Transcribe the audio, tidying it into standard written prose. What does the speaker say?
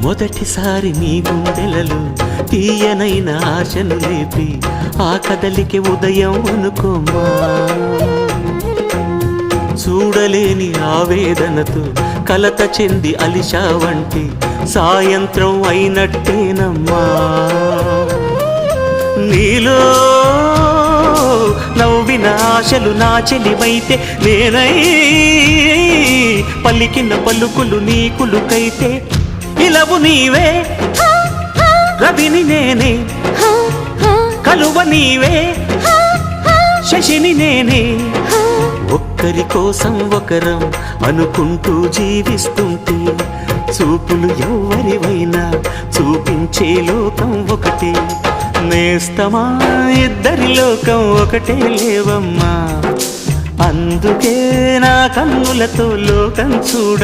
మొదటిసారి నీ గుండెలలో తీయనైన ఆశను లేపి ఆ కదలికి ఉదయం అనుకోమా. చూడలేని ఆవేదనతో కలత చెంది అలిశావంటి సాయంత్రం అయినట్టేనమ్మా. నీలో నవ్విన ఆశలు నా చెలివైతే నేనై పలికిన పలుకులు నీకులుకైతే ఇలవు నీవే రవిని నేనే కలువ నీవే శశిని నేనే. ఒక్కరి కోసం ఒకరం అనుకుంటూ జీవిస్తుంటే చూపులు ఎవరివైనా చూపించే లోకం ఒకటే. నేస్తమా ఇద్దరి లోకం ఒకటే లేవమ్మా. అందుకే నా కన్నులతో లోకం చూడ